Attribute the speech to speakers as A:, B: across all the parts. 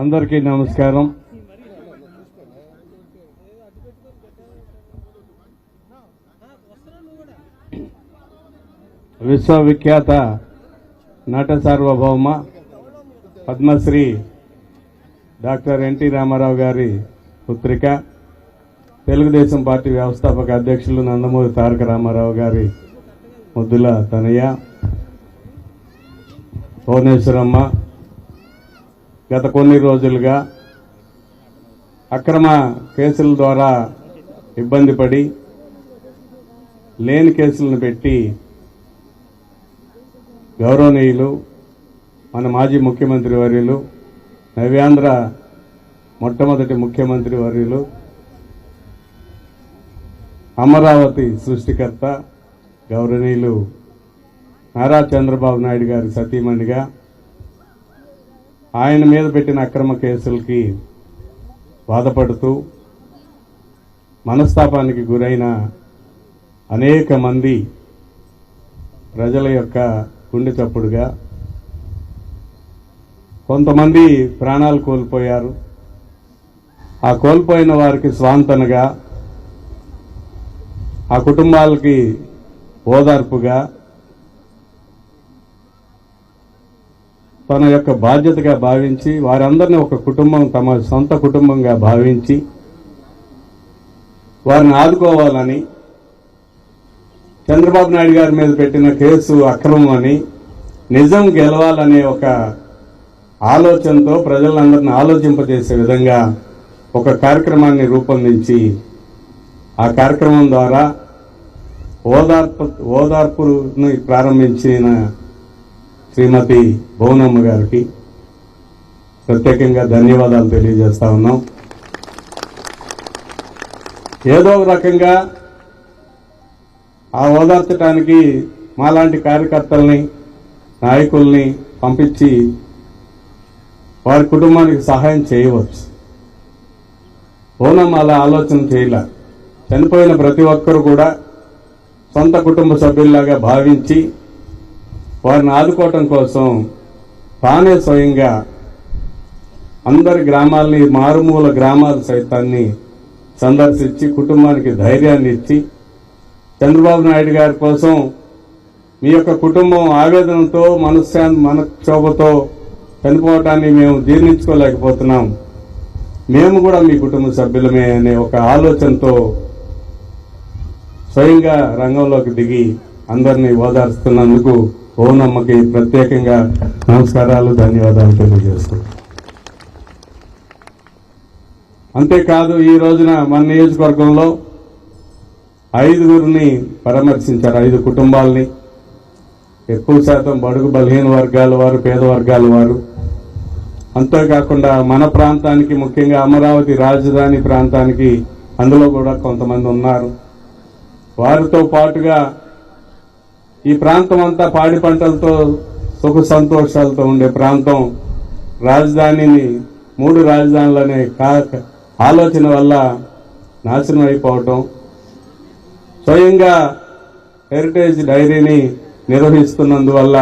A: అందరికీ నమస్కారం. విశ్వవిఖ్యాత నట సార్వభౌమ పద్మశ్రీ డాక్టర్ ఎన్టీ రామారావు గారి పుత్రిక, తెలుగుదేశం పార్టీ వ్యవస్థాపక అధ్యక్షులు నందమూరి తారక రామారావు గారి ముద్దుల తనయ్య భువనేశ్వరమ్మ గత కొన్ని రోజులుగా అక్రమ కేసుల ద్వారా ఇబ్బంది పడి లేని కేసులను పెట్టి గౌరవనీయులు మన మాజీ ముఖ్యమంత్రి వర్యులు, నవ్యాంధ్ర మొట్టమొదటి ముఖ్యమంత్రి వర్యులు, అమరావతి సృష్టికర్త గౌరవనీయులు నారా చంద్రబాబు నాయుడు గారి సతీమణిగా ఆయన మీద పెట్టిన అక్రమ కేసులకి బాధపడుతూ మనస్తాపానికి గురైన అనేక మంది ప్రజల యొక్క గుండె చప్పుడుగా కొంతమంది ప్రాణాలు కోల్పోయారు. ఆ కోల్పోయిన వారికి స్వాంతనగా, ఆ కుటుంబాలకి ఓదార్పుగా, తన యొక్క బాధ్యతగా భావించి వారందరినీ ఒక కుటుంబం, తమ సొంత కుటుంబంగా భావించి వారిని ఆదుకోవాలని, చంద్రబాబు నాయుడు గారి మీద పెట్టిన కేసు అక్రమం అని, నిజం గెలవాలనే ఒక ఆలోచనతో ప్రజలందరినీ ఆలోచింపజేసే విధంగా ఒక కార్యక్రమాన్ని రూపొందించి ఆ కార్యక్రమం ద్వారా ఓదార్పుని ప్రారంభించిన శ్రీమతి భువనమ్మ గారికి ప్రత్యేకంగా ధన్యవాదాలు తెలియజేస్తా ఉన్నాం. ఏదో రకంగా ఆ ఓదార్చడానికి మాలాంటి కార్యకర్తల్ని, నాయకుల్ని పంపించి వారి కుటుంబానికి సహాయం చేయవచ్చు. భువనమ్మ అలా ఆలోచన చేయలే. చనిపోయిన ప్రతి ఒక్కరు కూడా సొంత కుటుంబ సభ్యుల్లాగా భావించి వారిని ఆదుకోవటం కోసం తానే స్వయంగా అందరి గ్రామాలని, మారుమూల గ్రామాల సైతాన్ని సందర్శించి కుటుంబానికి ధైర్యాన్ని ఇచ్చి, చంద్రబాబు నాయుడు గారి కోసం మీ యొక్క కుటుంబం ఆవేదనతో, మనక్షోభతో చనిపోవటాన్ని మేము జీర్ణించుకోలేకపోతున్నాం, మేము కూడా మీ కుటుంబ సభ్యులమే అనే ఒక ఆలోచనతో స్వయంగా రంగంలోకి దిగి అందరినీ ఓదార్స్తున్నందుకు భువనమ్మకి ప్రత్యేకంగా నమస్కారాలు, ధన్యవాదాలు తెలియజేస్తున్నాం. అంతేకాదు, ఈ రోజున మన నియోజకవర్గంలో 5గురిని పరామర్శించారు. 5 కుటుంబాలని, ఎక్కువ శాతం బడుగు బలహీన వర్గాల వారు, పేద వర్గాల వారు. అంతేకాకుండా మన ప్రాంతానికి, ముఖ్యంగా అమరావతి రాజధాని ప్రాంతానికి అందులో కూడా కొంతమంది ఉన్నారు. వారితో పాటుగా ఈ ప్రాంతం అంతా పాడి పంటలతో సుఖ సంతోషాలతో ఉండే ప్రాంతం, రాజధానిని 3 రాజధానులనే ఆలోచన వల్ల నాశనం అయిపోవటం, స్వయంగా హెరిటేజ్ డైరీని నిర్వహిస్తున్నందువల్ల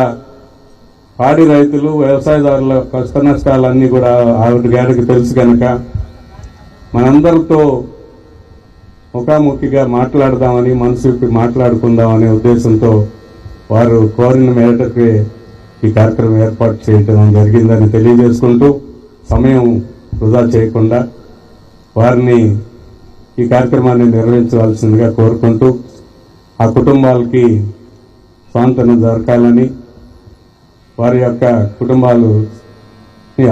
A: పాడి రైతులు, వ్యవసాయదారుల కష్ట నష్టాలన్నీ కూడా ఆవిడ గారికి తెలుసు కనుక మనందరితో ముఖాముఖిగా మాట్లాడదామని, మనసు విప్పి మాట్లాడుకుందామనే ఉద్దేశంతో వారు కోరిన మేరకే ఈ కార్యక్రమం ఏర్పాటు చేయడం జరిగిందని తెలియజేసుకుంటూ, సమయం వృధా చేయకుండా వారిని ఈ కార్యక్రమాన్ని నిర్వహించవలసిందిగా కోరుకుంటూ, ఆ కుటుంబాలకి స్వాంతన దొరకాలని, వారి యొక్క కుటుంబాలు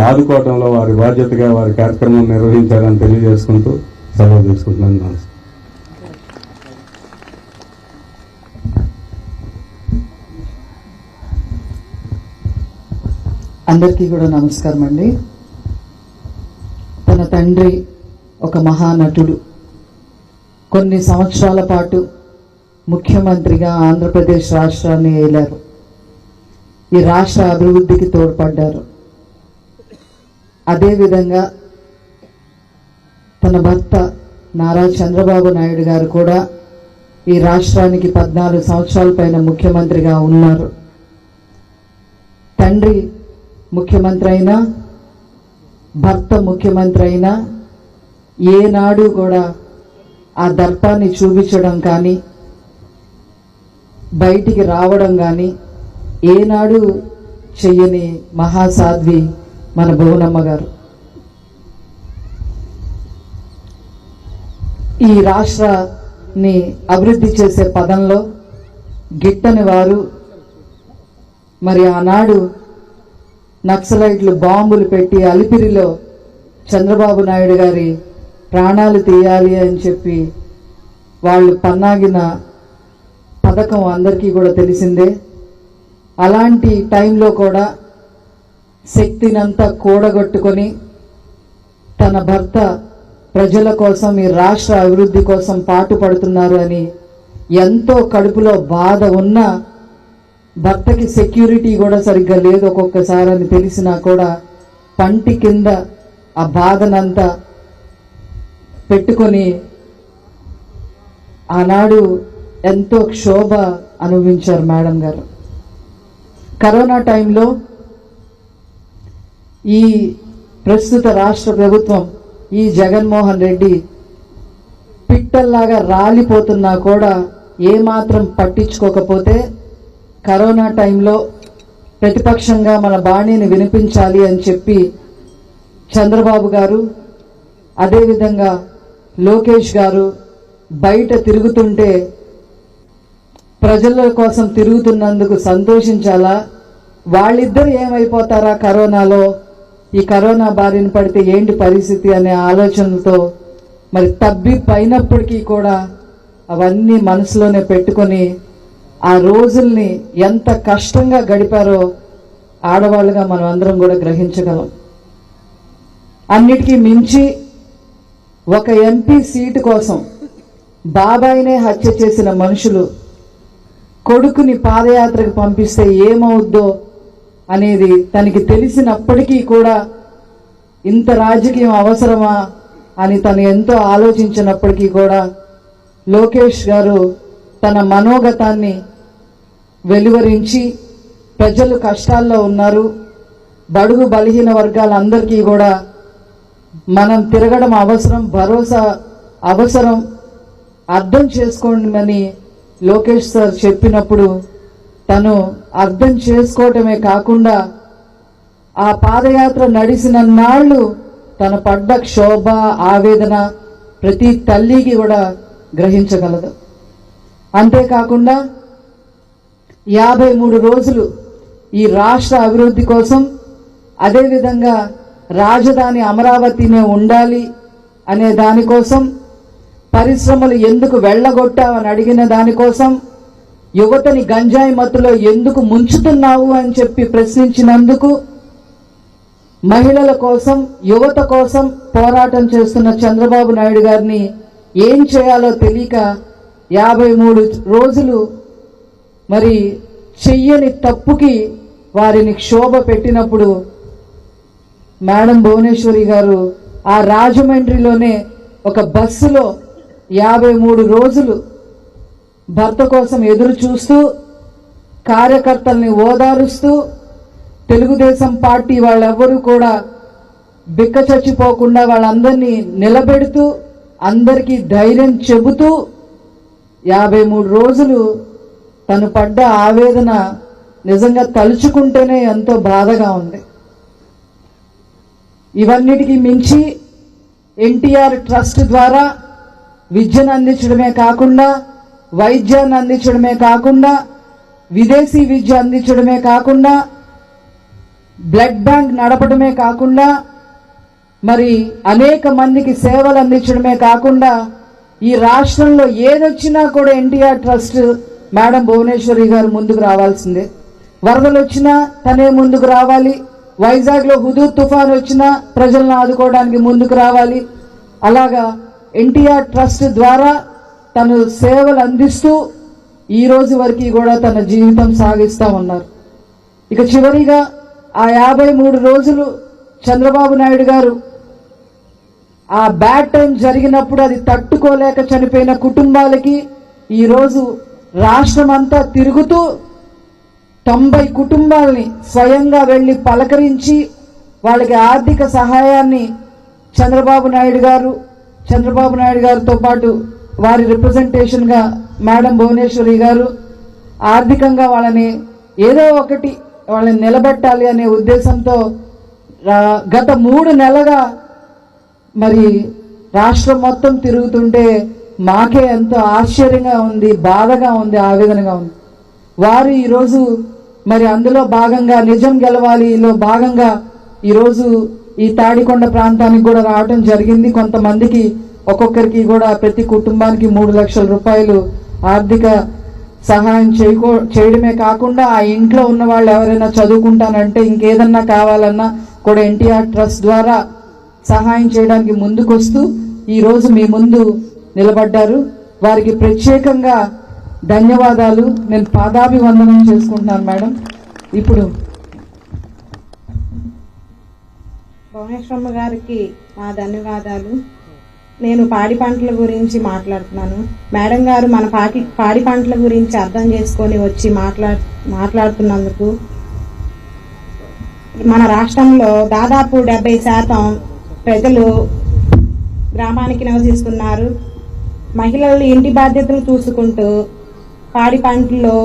A: ఆదుకోవడంలో వారి బాధ్యతగా వారి కార్యక్రమం నిర్వహించాలని తెలియజేసుకుంటూ సెలవు తీసుకుంటున్నాను. నమస్కారం.
B: అందరికీ కూడా నమస్కారం అండి. తన తండ్రి ఒక మహానటుడు, కొన్ని సంవత్సరాల పాటు ముఖ్యమంత్రిగా ఆంధ్రప్రదేశ్ రాష్ట్రాన్ని ఏలారు. ఈ రాష్ట్ర అభివృద్ధికి తోడ్పడ్డారు. అదేవిధంగా తన భర్త నారా చంద్రబాబు నాయుడు గారు కూడా ఈ రాష్ట్రానికి 14 సంవత్సరాల పైన ముఖ్యమంత్రిగా ఉన్నారు. తండ్రి ముఖ్యమంత్రి అయినా, భర్త ముఖ్యమంత్రి అయినా ఏనాడు కూడా ఆ దర్పాన్ని చూపించడం కానీ, బయటికి రావడం కానీ ఏనాడు చెయ్యని మహాసాధ్వి మన భువనమ్మ గారు. ఈ రాష్ట్రాన్ని అభివృద్ధి చేసే పదంలో గిట్టని వారు, మరి ఆనాడు నక్సలైట్లు బాంబులు పెట్టి అలిపిరిలో చంద్రబాబు నాయుడు గారి ప్రాణాలు తీయాలి అని చెప్పి వాళ్ళు పన్నాగిన పథకం అందరికీ కూడా తెలిసిందే. అలాంటి టైంలో కూడా శక్తినంతా కూడగొట్టుకొని తన భర్త ప్రజల కోసం, ఈ రాష్ట్ర అభివృద్ధి కోసం పాటుపడుతున్నారు అని ఎంతో కడుపులో బాధ ఉన్నా, భర్తకి సెక్యూరిటీ కూడా సరిగ్గా లేదు ఒక్కొక్కసారి అని తెలిసినా కూడా పంటి కింద ఆ బాధనంతా పెట్టుకొని ఆనాడు ఎంతో క్షోభ అనుభవించారు మేడం గారు. కరోనా టైంలో ఈ ప్రస్తుత రాష్ట్ర ప్రభుత్వం, ఈ జగన్మోహన్ రెడ్డి పిట్టల్లాగా రాలిపోతున్నా కూడా ఏమాత్రం పట్టించుకోకపోతే, కరోనా టైంలో ప్రతిపక్షంగా మన బాణీని వినిపించాలి అని చెప్పి చంద్రబాబు గారు, అదేవిధంగా లోకేష్ గారు బయట తిరుగుతుంటే ప్రజల కోసం తిరుగుతున్నందుకు సంతోషించాలా, వాళ్ళిద్దరు ఏమైపోతారా కరోనాలో, ఈ కరోనా బారిన పడితే ఏంటి పరిస్థితి అనే ఆలోచనలతో మరి తబ్బిబ్బైనప్పటికీ కూడా అవన్నీ మనసులోనే పెట్టుకొని ఆ రోజుల్ని ఎంత కష్టంగా గడిపారో ఆడవాళ్ళుగా మనం అందరం కూడా గ్రహించగలం. అన్నిటికీ మించి ఒక ఎంపీ సీటు కోసం బాబాయినే హత్య చేసిన మనుషులు కొడుకుని పాదయాత్రకు పంపిస్తే ఏమవుద్దో అనేది తనకి తెలిసినప్పటికీ కూడా ఇంత రాజకీయం అవసరమా అని తను ఎంతో ఆలోచించినప్పటికీ కూడా లోకేష్ గారు తన మనోగతాన్ని వెలువరించి ప్రజలు కష్టాల్లో ఉన్నారు, బడుగు బలహీన వర్గాలందరికీ కూడా మనం తిరగడం అవసరం, భరోసా అవసరం, అర్థం చేసుకోండి లోకేష్ సార్ చెప్పినప్పుడు తను అర్థం చేసుకోవటమే కాకుండా ఆ పాదయాత్ర నడిచిన నాళ్ళు తన పడ్డ క్షోభ, ఆవేదన ప్రతి తల్లికి కూడా గ్రహించగలదు. అంతేకాకుండా 53 రోజులు ఈ రాష్ట్ర అభివృద్ధి కోసం, అదేవిధంగా రాజధాని అమరావతినే ఉండాలి అనే దానికోసం, పరిశ్రమలు ఎందుకు వెళ్ళగొట్టావని అడిగిన దానికోసం, యువతని గంజాయి మత్తులో ఎందుకు ముంచుతున్నావు అని చెప్పి ప్రశ్నించినందుకు, మహిళల కోసం, యువత కోసం పోరాటం చేస్తున్న చంద్రబాబు నాయుడు గారిని ఏం చేయాలో తెలియక 53 రోజులు మరి చెయ్యని తప్పుకి వారిని క్షోభ పెట్టినప్పుడు మేడం భువనేశ్వరి గారు ఆ రాజమండ్రిలోనే ఒక బస్సులో 53 రోజులు భర్త కోసం ఎదురు చూస్తూ, కార్యకర్తల్ని ఓదారుస్తూ, తెలుగుదేశం పార్టీ వాళ్ళెవ్వరూ కూడా బిక్క చచ్చిపోకుండా వాళ్ళందరినీ నిలబెడుతూ, అందరికీ ధైర్యం చెబుతూ 53 రోజులు తను పడ్డ ఆవేదన నిజంగా తలుచుకుంటేనే ఎంతో బాధగా ఉంది. ఇవన్నిటికీ మించి ఎన్టీఆర్ ట్రస్ట్ ద్వారా విద్యను అందించడమే కాకుండా, వైద్యాన్ని అందించడమే కాకుండా, విదేశీ విద్య అందించడమే కాకుండా, బ్లడ్ బ్యాంక్ నడపడమే కాకుండా, మరి అనేక మందికి సేవలు అందించడమే కాకుండా, ఈ రాష్ట్రంలో ఏదొచ్చినా కూడా ఎన్టీఆర్ ట్రస్ట్ మేడం భువనేశ్వరి గారు ముందుకు రావాల్సిందే. వరదలు వచ్చినా తనే ముందుకు రావాలి, వైజాగ్లో హుదూద్ తుఫాన్ వచ్చినా ప్రజలను ఆదుకోవడానికి ముందుకు రావాలి. అలాగా ఎన్టీఆర్ ట్రస్ట్ ద్వారా తను సేవలు అందిస్తూ ఈ రోజు వరకు కూడా తన జీవితం సాగిస్తూ ఉన్నారు. ఇక చివరిగా ఆ 53 రోజులు చంద్రబాబు నాయుడు గారు ఆ బ్యాడ్ టైం జరిగినప్పుడు అది తట్టుకోలేక చనిపోయిన కుటుంబాలకి ఈరోజు రాష్ట్రమంతా తిరుగుతూ 90 కుటుంబాలని స్వయంగా వెళ్లి పలకరించి వాళ్ళకి ఆర్థిక సహాయాన్ని చంద్రబాబు నాయుడు గారితో పాటు వారి రిప్రజెంటేషన్ గా మేడం భువనేశ్వరి గారు ఆర్థికంగా వాళ్ళని ఏదో ఒకటి వాళ్ళని నిలబెట్టాలి అనే ఉద్దేశంతో గత 3 నెలలుగా మరి రాష్ట్రం మొత్తం తిరుగుతుంటే మాకే ఎంతో ఆశ్చర్యంగా ఉంది, బాధగా ఉంది, ఆవేదనగా ఉంది. వారు ఈరోజు మరి అందులో భాగంగా నిజం గెలవాలిలో భాగంగా ఈరోజు ఈ తాడికొండ ప్రాంతానికి కూడా రావడం జరిగింది. కొంతమందికి ఒక్కొక్కరికి కూడా ప్రతి కుటుంబానికి 3 లక్షల రూపాయలు ఆర్థిక సహాయం చేయడమే కాకుండా ఆ ఇంట్లో ఉన్న వాళ్ళు ఎవరైనా చదువుకుంటానంటే ఇంకేదన్నా కావాలన్నా కూడా ఎన్టీఆర్ ట్రస్ట్ ద్వారా సహాయం చేయడానికి ముందుకొస్తూ ఈరోజు మీ ముందు నిలబడ్డారు. వారికి ప్రత్యేకంగా ధన్యవాదాలు. నేను పాదాభివందనం చేసుకుంటున్నాను మేడం. ఇప్పుడు
C: భువనేశ్వరమ్మ గారికి మా ధన్యవాదాలు. నేను పాడి పంటల గురించి మాట్లాడుతున్నాను. మేడం గారు మన పాడి పంటల గురించి అర్థం చేసుకొని వచ్చి మాట్లాడుతున్నందుకు మన రాష్ట్రంలో దాదాపు 70% ప్రజలు గ్రామానికి నివసిస్తున్నారు. మహిళలు ఇంటి బాధ్యతలు చూసుకుంటూ పాడి పంటలు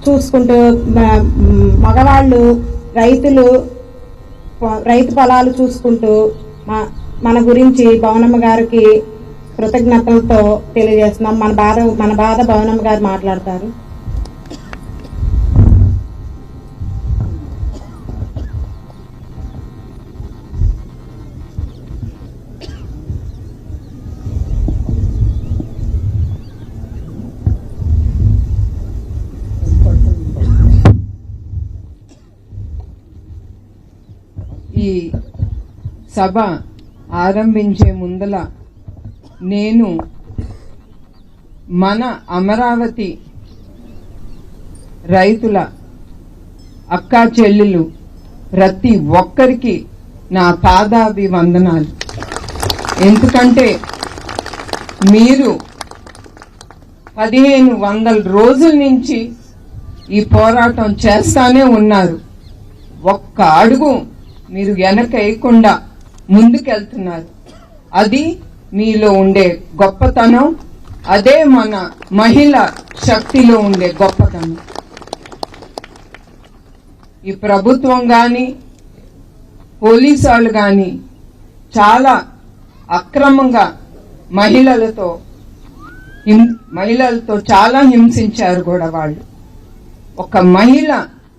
C: చూసుకుంటూ మగవాళ్ళు రైతు పొలాలు చూసుకుంటూ మన గురించి భువనమ్మ గారికి కృతజ్ఞతలతో తెలియజేస్తున్నాం. మన బాధ భువనమ్మ గారు మాట్లాడతారు.
D: ఈ సభ ఆరంభించే ముందల నేను మన అమరావతి రైతుల అక్కా చెల్లెలు ప్రతి ఒక్కరికి నా పాదాభివందనాలు. ఎందుకంటే మీరు 1500 రోజుల నుంచి ఈ పోరాటం చేస్తానే ఉన్నారు. ఒక్క అడుగు మీరు వెనక వేయకుండా ముందుకెళ్తున్నారు. అది మీలో ఉండే గొప్పతనం. అదే మన మహిళ శక్తిలో ఉండే గొప్పతనం. ఈ ప్రభుత్వం గాని పోలీసు వాళ్ళు గాని చాలా అక్రమంగా మహిళలతో చాలా హింసించారు కూడా. వాళ్ళు ఒక మహిళ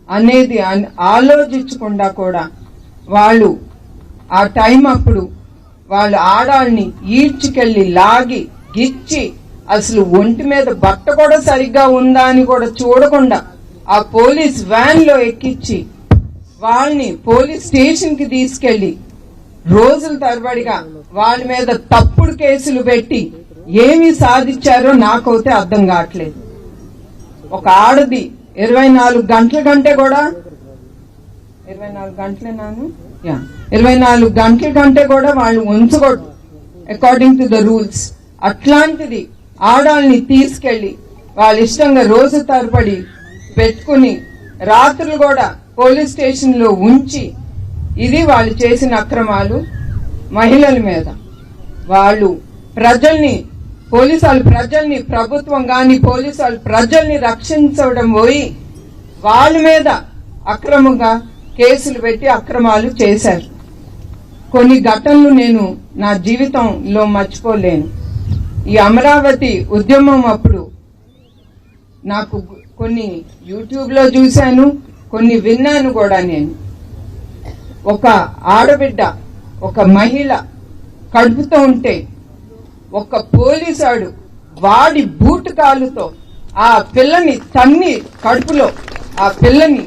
D: అనేది ఆలోచించకుండా కూడా వాళ్ళు ఆ టైం అప్పుడు వాళ్ళు ఆడాళ్ళని ఈడ్చుకెళ్లి లాగి గిచ్చి అసలు ఒంటి మీద బట్ట కూడా సరిగ్గా ఉందా అని కూడా చూడకుండా ఆ పోలీస్ వ్యాన్ లో ఎక్కించి వాళ్ళని పోలీస్ స్టేషన్ కి తీసుకెళ్లి రోజుల తరబడిగా వాళ్ళ మీద తప్పుడు కేసులు పెట్టి ఏమి సాధించారో నాకైతే అర్థం కావట్లేదు. ఒక ఆడది 24 గంటల కంటే కూడా 24 గంటల కంటే కూడా వాళ్ళు ఉంచకూడదు అకార్డింగ్ టు ద రూల్స్. అట్లాంటిది ఆడాళ్ళని తీసుకెళ్లి వాళ్ళ ఇష్టంగా రోజు తరబడి పెట్టుకుని రాత్రులు కూడా పోలీస్ స్టేషన్ లో ఉంచి ఇది వాళ్ళు చేసిన అక్రమాలు. మహిళల మీద వాళ్ళు పోలీసు వాళ్ళు ప్రజల్ని ప్రభుత్వం గాని పోలీసు వాళ్ళు ప్రజల్ని రక్షించడం పోయి వాళ్ళ మీద అక్రమంగా కేసులు పెట్టి అక్రమాలు చేశారు. కొన్ని ఘటనలు నేను నా జీవితంలో మర్చిపోలేను. ఈ అమరావతి ఉద్యమం అప్పుడు నాకు కొన్ని యూట్యూబ్ లో చూశాను, కొన్ని విన్నాను కూడా. నేను ఒక ఆడబిడ్డ, ఒక మహిళ కడుపుతో ఉంటే ఒక పోలీసాడు వాడి బూటు కాలుతో ఆ పిల్లని తన్ని కడుపులో ఆ పిల్లని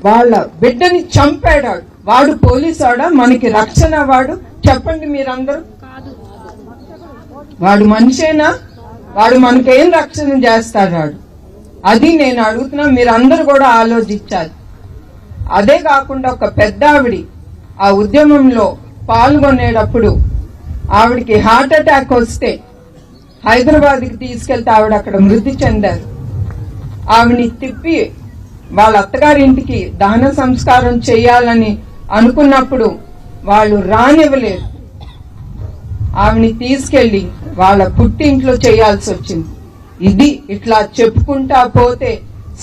D: వాళ్ళ బిడ్డని చంపాడు. వాడు పోలీసాడా? మనకి రక్షణ వాడు? చెప్పండి మీరందరూ. వాడు మనిషేనా? వాడు మనకేం రక్షణ చేస్తాడు? అది నేను అడుగుతున్నా. మీరందరూ కూడా ఆలోచించాలి. అదే కాకుండా ఒక పెద్ద ఆవిడి ఆ ఉద్యమంలో పాల్గొనేటప్పుడు ఆవిడికి హార్ట్ అటాక్ వస్తే హైదరాబాద్కి తీసుకెళ్తే ఆవిడ అక్కడ మృతి చెందారు. ఆవిడని తిప్పి వాళ్ళ అత్తగారింటికి దహన సంస్కారం చేయాలని అనుకున్నప్పుడు వాళ్ళు రానివ్వలేరు. ఆవిడని తీసుకెళ్లి వాళ్ళ పుట్టింట్లో చేయాల్సి వచ్చింది. ఇది ఇట్లా చెప్పుకుంటా పోతే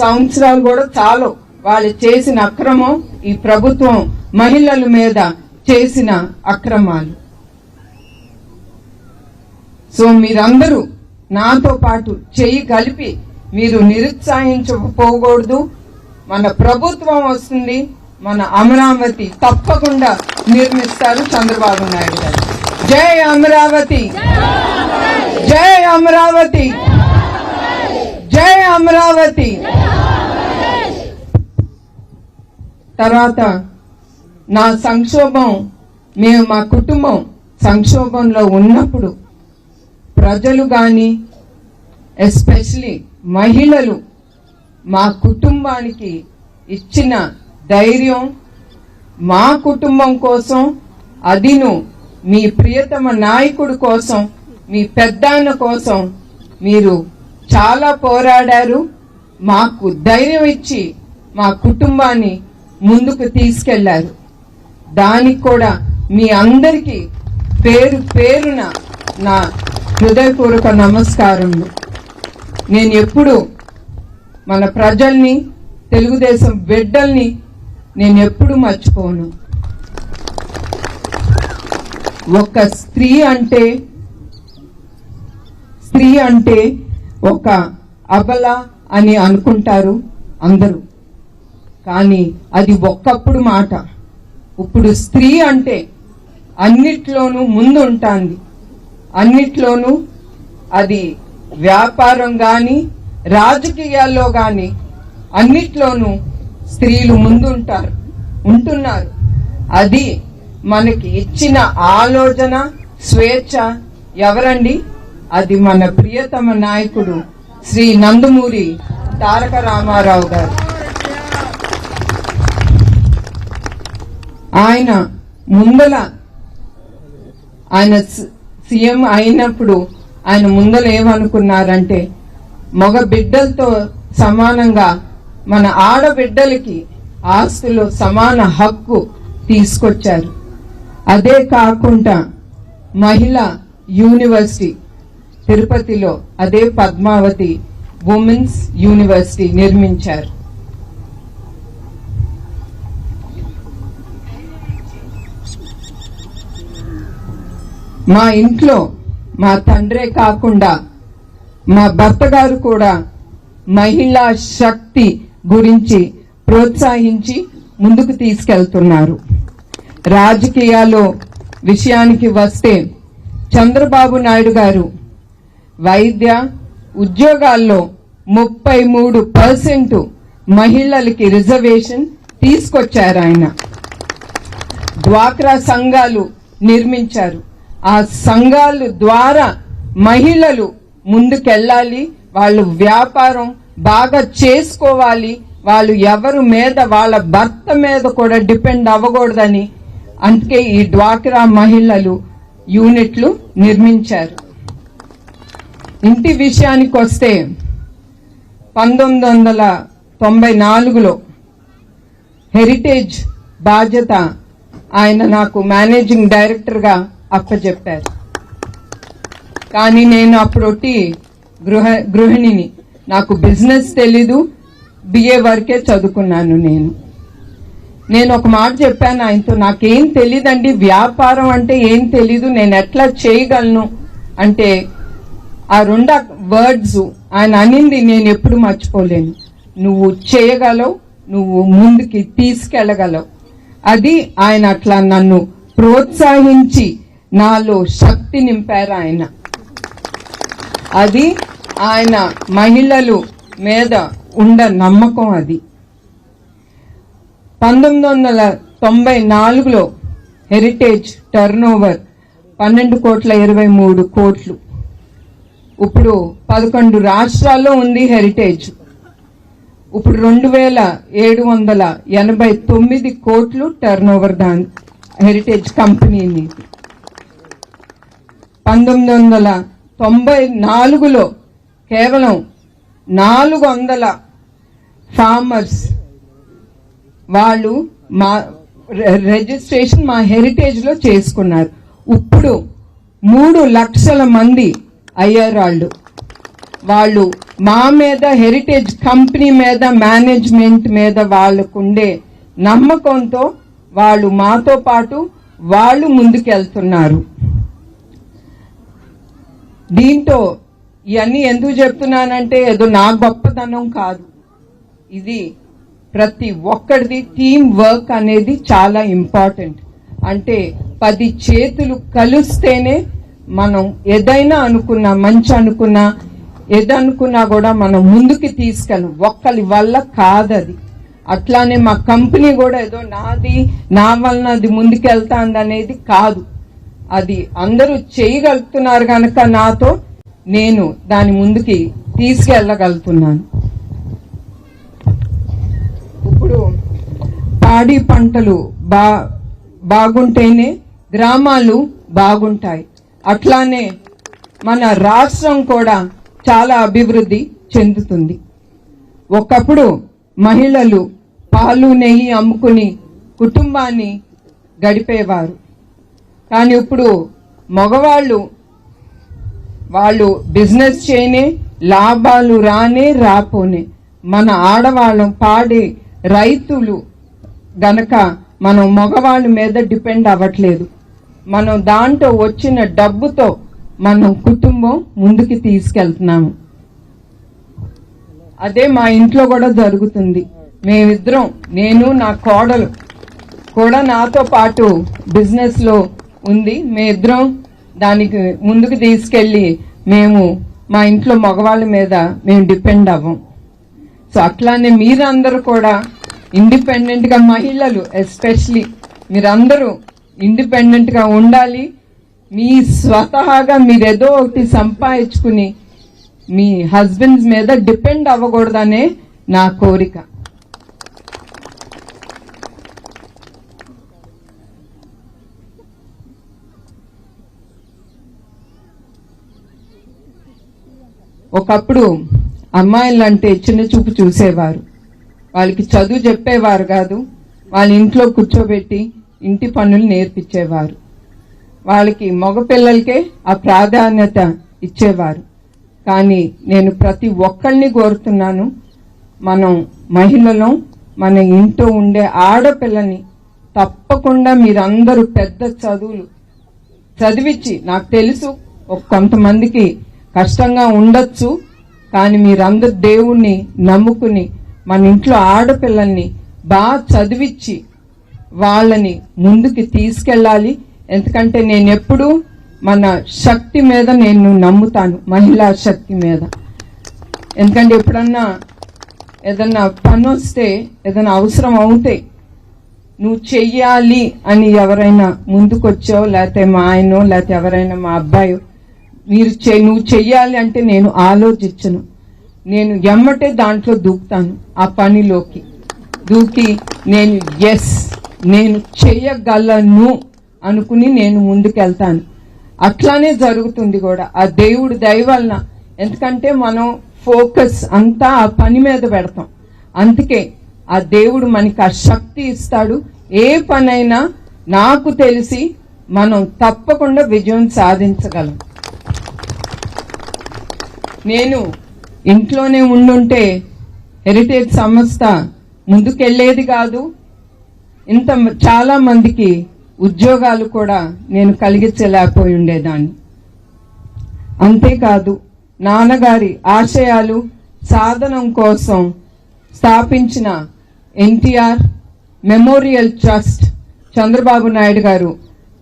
D: సంవత్సరాలు కూడా చాలు వాళ్ళు చేసిన అక్రమం, ఈ ప్రభుత్వం మహిళల మీద చేసిన అక్రమాలు. సో మీరందరూ నాతో పాటు చెయ్యి కలిపి మీరు నిరుత్సాహించకపోకూడదు. మన ప్రభుత్వం వస్తుంది, మన అమరావతి తప్పకుండా నిర్మిస్తారు చంద్రబాబు నాయుడు గారు. జై అమరావతి, జై అమరావతి, జై అమరావతి. తర్వాత నా సంక్షోభం, మా కుటుంబం సంక్షోభంలో ఉన్నప్పుడు ప్రజలు గాని ఎస్పెషలీ మహిళలు మా కుటుంబానికి ఇచ్చిన ధైర్యం, మా కుటుంబం కోసం, అదిను మీ ప్రియతమ నాయకుడి కోసం, మీ పెద్దాయన కోసం మీరు చాలా పోరాడారు. మాకు ధైర్యం ఇచ్చి మా కుటుంబాన్ని ముందుకు తీసుకెళ్లారు. దానికి కూడా మీ అందరికీ పేరు పేరున నా హృదయపూర్వక నమస్కారములు. నేను ఎప్పుడు మన ప్రజల్ని, తెలుగుదేశం బిడ్డల్ని నేను ఎప్పుడు మర్చిపోను. ఒక స్త్రీ అంటే ఒక అబల అని అనుకుంటారు అందరూ, కానీ అది ఒక్కప్పుడు మాట. ఇప్పుడు స్త్రీ అంటే అన్నిట్లోనూ ముందు ఉంటుంది. అన్నిట్లోనూ అది వ్యాపారం గాని, రాజకీయాల్లో గాని అన్నిట్లోనూ స్త్రీలు ఉంటున్నారు. అది మనకి ఇచ్చిన ఆలోచన, స్వేచ్ఛ ఎవరండి? అది మన ప్రియతమ నాయకుడు శ్రీ నందమూరి తారక రామారావు గారు. ఆయన సీఎం అయినప్పుడు ఆయన ముందల ఏమనుకున్నారంటే, మగ బిడ్డలతో సమానంగా మన ఆడబిడ్డలకి ఆస్తులో సమాన హక్కు తీసుకొచ్చారు. అదే కాకుండా మహిళా యూనివర్సిటీ తిరుపతిలో, అదే పద్మావతి ఉమెన్స్ యూనివర్సిటీ నిర్మించారు. మా ఇంట్లో మా తండ్రే కాకుండా మా భర్త గారు కూడా మహిళా శక్తి గురించి ప్రోత్సహించి ముందుకు తీసుకెళ్తున్నారు. రాజకీయాల్లో విషయానికి వస్తే చంద్రబాబు నాయుడు గారు వైద్య ఉద్యోగాల్లో 33% మహిళలకి రిజర్వేషన్ తీసుకొచ్చారు. ఆయన డ్వాక్రా సంఘాలు నిర్మించారు. ఆ సంఘాల ద్వారా మహిళలు ముందుకెళ్ళాలి, వాళ్ళు వ్యాపారం బాగా చేసుకోవాలి, వాళ్ళు ఎవరు మీద, వాళ్ళ భర్త మీద కూడా డిపెండ్ అవ్వకూడదని అందుకే ఈ డ్వాక్రా మహిళలు యూనిట్లు నిర్మించారు. ఇంటి విషయానికి వస్తే 1994లో హెరిటేజ్ బాధ్యత ఆయన నాకు మేనేజింగ్ డైరెక్టర్గా అప్పచెప్పారు. కానీ నేను అప్పుడొట్టి గృహిణిని, నాకు బిజినెస్ తెలీదు, బిఏ వరకే చదువుకున్నాను. నేను ఒక మాట చెప్పాను ఆయనతో, నాకేం తెలీదండి, వ్యాపారం అంటే ఏం తెలీదు, నేను ఎట్లా చేయగలను అంటే ఆ 2 వర్డ్స్ ఆయన అనింది నేను ఎప్పుడు మర్చిపోలేను. నువ్వు చేయగలవు, నువ్వు ముందుకి తీసుకెళ్లగలవు. అది ఆయన అట్లా నన్ను ప్రోత్సహించి నాలో శక్తి నింపారు ఆయన. అది ఆయన మహిళలు మీద ఉండ నమ్మకం. అది 1994లో హెరిటేజ్ టర్నోవర్ 12.23 కోట్లు. ఇప్పుడు 11 రాష్ట్రాల్లో ఉంది హెరిటేజ్. ఇప్పుడు 2789 కోట్లు టర్నోవర్ దాని హెరిటేజ్ కంపెనీని. 94లో కేవలం 400 ఫార్మర్స్ వాళ్ళు మా రిజిస్ట్రేషన్ మా హెరిటేజ్ లో చేసుకున్నారు. ఇప్పుడు 3 లక్షల మంది అయ్యారు. వాళ్ళు మా మీద, హెరిటేజ్ కంపెనీ మీద, మేనేజ్మెంట్ మీద వాళ్ళకుండే నమ్మకంతో వాళ్ళు మాతో పాటు వాళ్ళు ముందుకెళ్తున్నారు. దీంతో ఇవన్నీ ఎందుకు చెప్తున్నానంటే ఏదో నా గొప్పతనం కాదు, ఇది ప్రతి ఒక్కరిది టీం వర్క్ అనేది చాలా ఇంపార్టెంట్. అంటే 10 చేతులు కలిస్తేనే మనం ఏదైనా అనుకున్నా, మంచి అనుకున్నా, ఏదనుకున్నా కూడా మనం ముందుకు తీసుకెళ్ళం. ఒక్కరి వల్ల కాదది. అట్లానే మా కంపెనీ కూడా ఏదో నా వలన అది ముందుకెళ్తాంది అనేది కాదు. అది అందరూ చేయగలుగుతున్నారు కనుక నాతో నేను దాని ముందుకి తీసుకెళ్ళగలుగుతున్నాను. ఇప్పుడు పాడి పంటలు బాగుంటేనే గ్రామాలు బాగుంటాయి. అట్లానే మన రాష్ట్రం కూడా చాలా అభివృద్ధి చెందుతుంది. ఒకప్పుడు మహిళలు పాలు నెయ్యి అమ్ముకుని కుటుంబాన్ని గడిపేవారు. కానీ ఇప్పుడు మగవాళ్ళు బిజినెస్ చేయనే, లాభాలు రాపోనే. మన ఆడవాళ్ళం పాడి రైతులు గనక మనం మగవాళ్ళ మీద డిపెండ్ అవ్వట్లేదు. మనం దాంట్లో వచ్చిన డబ్బుతో మనం కుటుంబం ముందుకు తీసుకెళ్తున్నాము. అదే మా ఇంట్లో కూడా జరుగుతుంది. మేమిద్దరం, నేను నా కోడలు కూడా నాతో పాటు బిజినెస్ లో ఉంది. మేమిద్దరం దానికి ముందుకు తీసుకెళ్లి మేము మా ఇంట్లో మగవాళ్ళ మీద మేము డిపెండ్ అవ్వం. సో అట్లానే మీరందరూ కూడా ఇండిపెండెంట్ గా, మహిళలు ఎస్పెషలీ మీరందరూ ఇండిపెండెంట్ గా ఉండాలి. మీ స్వతహాగా మీరేదో ఒకటి సంపాదించుకుని మీ హస్బెండ్స్ మీద డిపెండ్ అవ్వకూడదనే నా కోరిక. ఒకప్పుడు అమ్మాయిలంటే చిన్న చూపు చూసేవారు. వాళ్ళకి చదువు చెప్పేవారు కాదు, వాళ్ళ ఇంట్లో కూర్చోబెట్టి ఇంటి పనులు నేర్పించేవారు. వాళ్ళకి మగపిల్లలకే ఆ ప్రాధాన్యత ఇచ్చేవారు. కానీ నేను ప్రతి ఒక్కరిని కోరుతున్నాను, మనం మహిళలం, మన ఇంట్లో ఉండే ఆడపిల్లని తప్పకుండా మీరందరూ పెద్ద చదువులు చదివించి, నాకు తెలుసు కొంతమందికి కష్టంగా ఉండొచ్చు, కానీ మీరందరూ దేవుణ్ణి నమ్ముకుని మన ఇంట్లో ఆడపిల్లల్ని బాగా చదివించి వాళ్ళని ముందుకు తీసుకెళ్ళాలి. ఎందుకంటే నేను ఎప్పుడూ మన శక్తి మీద నేను నమ్ముతాను, మహిళా శక్తి మీద. ఎందుకంటే ఎప్పుడన్నా ఏదన్నా పని వస్తే, ఏదైనా అవసరం అవుతే నువ్వు చెయ్యాలి అని ఎవరైనా ముందుకొచ్చావు, లేకపోతే మా ఆయనో లేకపోతే ఎవరైనా మా అబ్బాయో నువ్వు చెయ్యాలి అంటే నేను ఆలోచించను. నేను ఎమ్మటే దాంట్లో దూకుతాను. ఆ పనిలోకి దూకి నేను నేను చెయ్యగలను అనుకుని నేను ముందుకెళ్తాను. అట్లానే జరుగుతుంది కూడా ఆ దేవుడి దయ వలన. ఎందుకంటే మనం ఫోకస్ అంతా ఆ పని మీద పెడతాం. అందుకే ఆ దేవుడు మనకి ఆ శక్తి ఇస్తాడు. ఏ పనైనా నాకు తెలిసి మనం తప్పకుండా విజయం సాధించగలం. నేను ఇంట్లోనే ఉండుంటే హెరిటేజ్ సంస్థ ముందుకెళ్లేది కాదు. చాలా మందికి ఉద్యోగాలు కూడా నేను కలిగించలేకపోయి ఉండేదాన్ని. అంతేకాదు, నాన్నగారి ఆశయాలు సాధనం కోసం స్థాపించిన ఎన్టీఆర్ మెమోరియల్ ట్రస్ట్ చంద్రబాబు నాయుడు గారు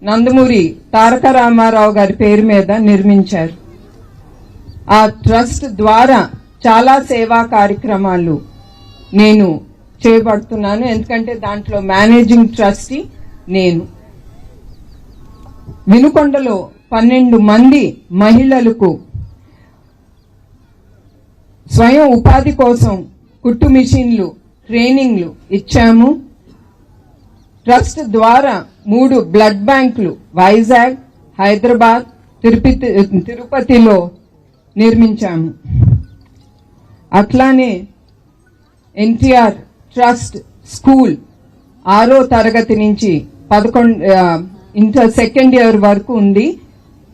D: నందమూరి తారక రామారావు గారి పేరు మీద నిర్మించారు. ఆ ట్రస్ట్ ద్వారా చాలా సేవా కార్యక్రమాలు నేను చేపడుతున్నాను. ఎందుకంటే దాంట్లో మేనేజింగ్ ట్రస్టీ నేను. వినుకొండలో 12 మంది మహిళలకు స్వయం ఉపాధి కోసం కుట్టు మిషన్లు ట్రైనింగ్లు ఇచ్చాము. ట్రస్ట్ ద్వారా 3 బ్లడ్ బ్యాంకులు వైజాగ్, హైదరాబాద్, తిరుపతిలో నిర్మించాము. అట్లానే ఎన్టీఆర్ ట్రస్ట్ స్కూల్ 6వ తరగతి నుంచి 11 సెకండ్ ఇయర్ వరకు ఉంది.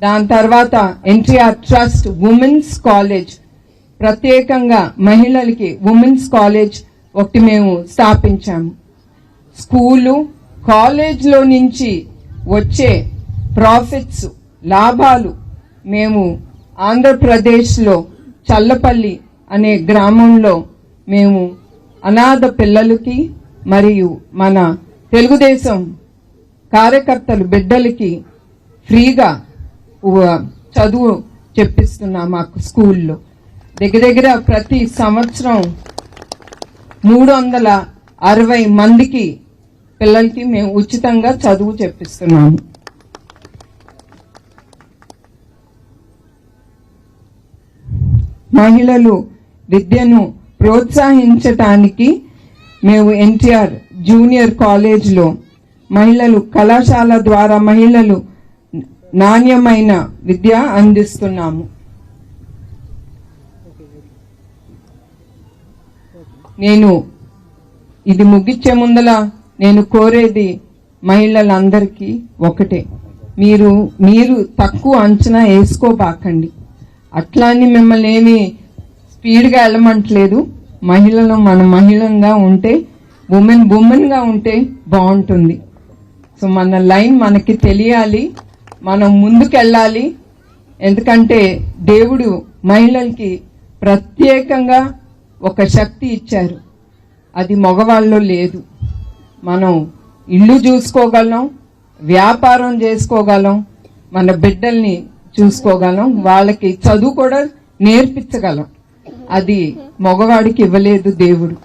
D: దాని తర్వాత ఎన్టీఆర్ ట్రస్ట్ ఉమెన్స్ కాలేజ్, ప్రత్యేకంగా మహిళలకి ఉమెన్స్ కాలేజ్ ఒకటి మేము స్థాపించాము. స్కూలు కాలేజ్లో నుంచి వచ్చే ప్రాఫిట్స్, లాభాలు మేము ఆంధ్రప్రదేశ్లో చల్లపల్లి అనే గ్రామంలో మేము అనాథ పిల్లలకి మరియు మన తెలుగుదేశం కార్యకర్తలు బిడ్డలకి ఫ్రీగా చదువు చెప్పిస్తున్నాం. మాకు స్కూల్లో దగ్గర ప్రతి సంవత్సరం 360 మందికి పిల్లలకి మేము ఉచితంగా చదువు చెప్పిస్తున్నాము. మహిళలు విద్యను ప్రోత్సహించటానికి మేము ఎన్టీఆర్ జూనియర్ కాలేజ్లో మహిళలు కళాశాల ద్వారా మహిళలు నాణ్యమైన విద్య అందిస్తున్నాము. నేను ఇది ముగించే ముందల నేను కోరేది మహిళలందరికీ ఒకటే, మీరు తక్కువ అంచనా వేసుకోబాకండి. అట్లాని మిమ్మల్ని ఏమి స్పీడ్గా వెళ్ళమంటలేదు. మహిళలు మన మహిళంగా ఉంటే, ఉమెన్గా ఉంటే బాగుంటుంది. సో మన లైన్ మనకి తెలియాలి, మనం ముందుకెళ్ళాలి. ఎందుకంటే దేవుడు మహిళలకి ప్రత్యేకంగా ఒక శక్తి ఇచ్చారు, అది మగవాళ్ళలో లేదు. మనం ఇల్లు చూసుకోగలం, వ్యాపారం చేసుకోగలం, మన బిడ్డల్ని చూసుకోగలం, వాళ్ళకి చదువు కూడా నేర్పించగలం. అది మగవాడికి ఇవ్వలేదు దేవుడు.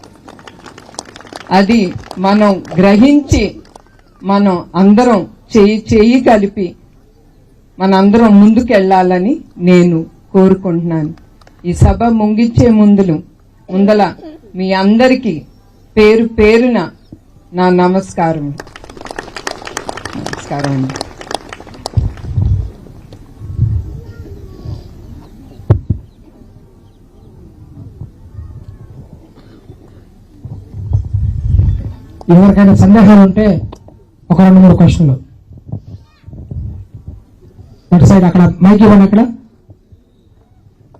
D: అది మనం గ్రహించి మనం అందరం చేయి కలిపి మనందరం ముందుకెళ్లాలని నేను కోరుకుంటున్నాను. ఈ సభ ముగించే ముందల మీ అందరికీ పేరు పేరున నా నమస్కారం అండి.
E: ఎవరికైనా సందేహాలు ఉంటే ఒక 2-3 క్వశ్చన్లు. అటు సైడ్ అక్కడ మైక్ ఇవ్వండి. అక్కడ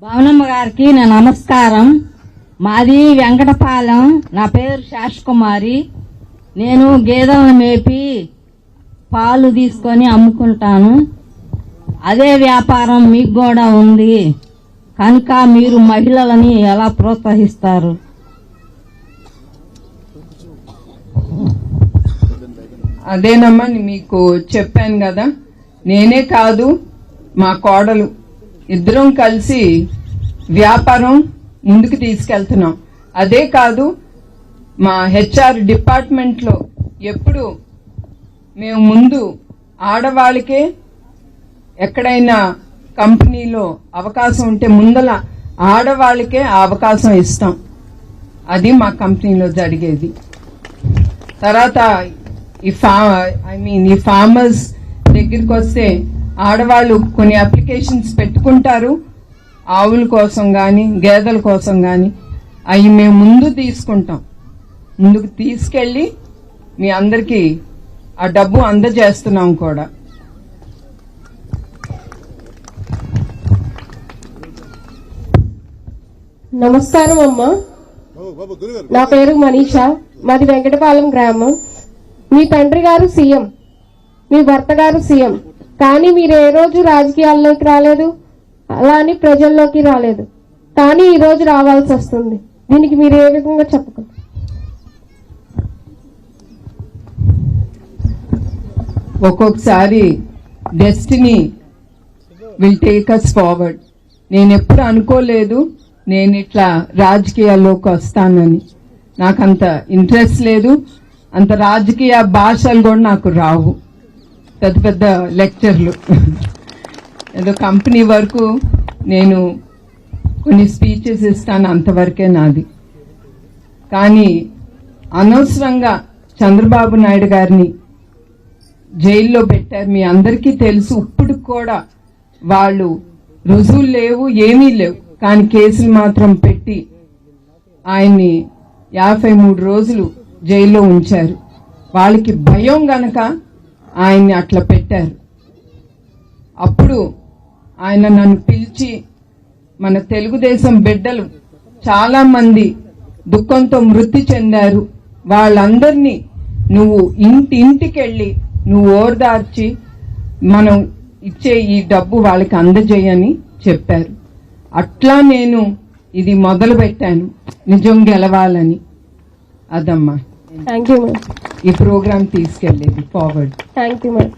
F: భవనమ్మ గారికి నా నమస్కారం. మాది వెంకటపాలెం. నా పేరు శాశ్కుమారి. నేను గేదెలను మేపి పాలు తీసుకొని అమ్ముకుంటాను. అదే వ్యాపారం మీకు కూడా ఉంది కనుక మీరు మహిళలని ఎలా ప్రోత్సహిస్తారు?
D: అదేనమ్మా మీకు చెప్పాను కదా, నేనే కాదు మా కోడలు ఇద్దరం కలిసి వ్యాపారం ముందుకు తీసుకెళ్తున్నాం. అదే కాదు మా హెచ్ఆర్ డిపార్ట్మెంట్లో ఎప్పుడు మేము ముందు ఆడవాళ్ళకే ఎక్కడైనా కంపెనీలో అవకాశం ఉంటే ముందల ఆడవాళ్ళకే ఆ అవకాశం ఇస్తాం. అది మా కంపెనీలో జరిగేది. తర్వాత ఈ ఫార్మర్స్ దగ్గరికి వస్తే ఆడవాళ్ళు కొన్ని అప్లికేషన్స్ పెట్టుకుంటారు, ఆవుల కోసం కానీ గేదెల కోసం కానీ. అవి మేము ముందు తీసుకుంటాం, ముందుకు తీసుకెళ్ళి మీ అందరికీ ఆ డబ్బు అందజేస్తున్నాం కూడా.
G: నమస్కారం అమ్మ. నా పేరు మనీషా. మాది వెంకటపాలెం గ్రామం. మీ తండ్రి గారు సీఎం, మీ భర్త గారు సీఎం, కానీ మీరు ఏ రోజు రాజకీయాల్లోకి రాలేదు, అలా అని ప్రజల్లోకి రాలేదు. కానీ ఈ రోజు రావాల్సి వస్తుంది. దీనికి మీరు ఏ విధంగా చెప్పగలరు?
D: ఒక్కొక్కసారి destiny will take us forward. నేను ఎప్పుడు అనుకోలేదు నేను ఇట్లా రాజకీయాల్లోకి వస్తానని. నాకంత ఇంట్రెస్ట్ లేదు, అంత రాజకీయ భాషలు కూడా నాకు రావు, పెద్ద పెద్ద లెక్చర్లు. ఏదో కంపెనీ వరకు నేను కొన్ని స్పీచెస్ ఇస్తాను, అంతవరకే నాది. కానీ అనవసరంగా చంద్రబాబు నాయుడు గారిని జైల్లో పెట్టారు. మీ అందరికీ తెలుసు. ఇప్పుడు కూడా వాళ్ళు రుజువులు లేవు, ఏమీ లేవు, కానీ కేసులు మాత్రం పెట్టి ఆయన్ని 53 రోజులు జైల్లో ఉంచారు. వాళ్ళకి భయం గనక ఆయన్ని అట్లా పెట్టారు. అప్పుడు ఆయన నన్ను పిలిచి, మన తెలుగుదేశం బిడ్డలు చాలా మంది దుఃఖంతో మృతి చెందారు, వాళ్ళందరినీ నువ్వు ఇంటికెళ్ళి నువ్వు ఓదార్చి మనం ఇచ్చే ఈ డబ్బు వాళ్ళకి అందజేయని చెప్పారు. అట్లా నేను ఇది మొదలు పెట్టాను, నిజం గెలవాలని. అదమ్మా
G: థ్యాంక్ యూ మ్యామ్.
D: ఈ ప్రోగ్రాం తీసుకెళ్లేది ఫార్వర్డ్.
G: Thank you ma'am.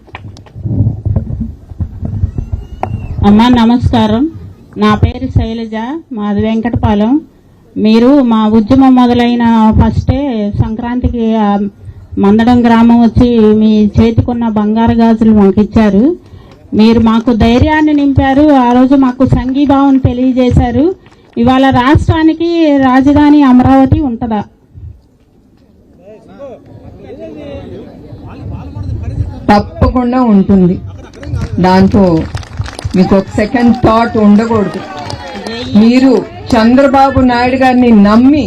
H: అమ్మా నమస్కారం. నా పేరు శైలజ, మాది వెంకటపాలెం. మీరు మా ఉద్యమం మొదలైన ఫస్టే సంక్రాంతికి మందడం గ్రామం వచ్చి మీ చేతికున్న బంగారు గాజులు మాకు ఇచ్చారు. మీరు మాకు ధైర్యాన్ని నింపారు, ఆ రోజు మాకు సంఘీభావం తెలియజేశారు. ఇవాళ రాష్ట్రానికి రాజధాని అమరావతి ఉంటుందా?
D: తప్పకుండా ఉంటుంది. దాంతో మీకు ఒక సెకండ్ థాట్ ఉండకూడదు. మీరు చంద్రబాబు నాయుడు గారిని నమ్మి,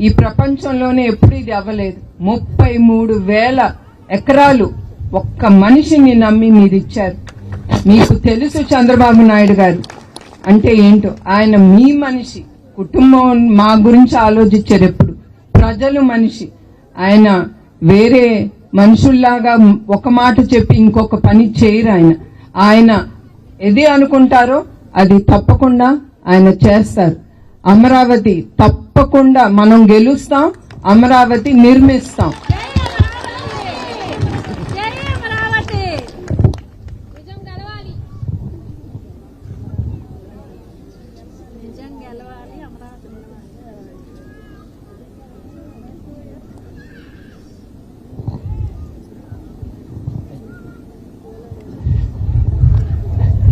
D: ఈ ప్రపంచంలోనే ఎప్పుడు ఇది అవ్వలేదు, 33,000 ఎకరాలు ఒక్క మనిషిని నమ్మి మీరు ఇచ్చారు. మీకు తెలుసు చంద్రబాబు నాయుడు గారు అంటే ఏంటో. ఆయన మీ మనిషి, కుటుంబం మా గురించి ఆలోచించారు ఎప్పుడు, ప్రజలు మనిషి. ఆయన వేరే మనుషుల్లాగా ఒక మాట చెప్పి ఇంకొక పని చేయరు. ఆయన ఏది అనుకుంటారో అది తప్పకుండా ఆయన చేస్తారు. అమరావతి తప్పకుండా మనం గెలుస్తాం, అమరావతి నిర్మిస్తాం.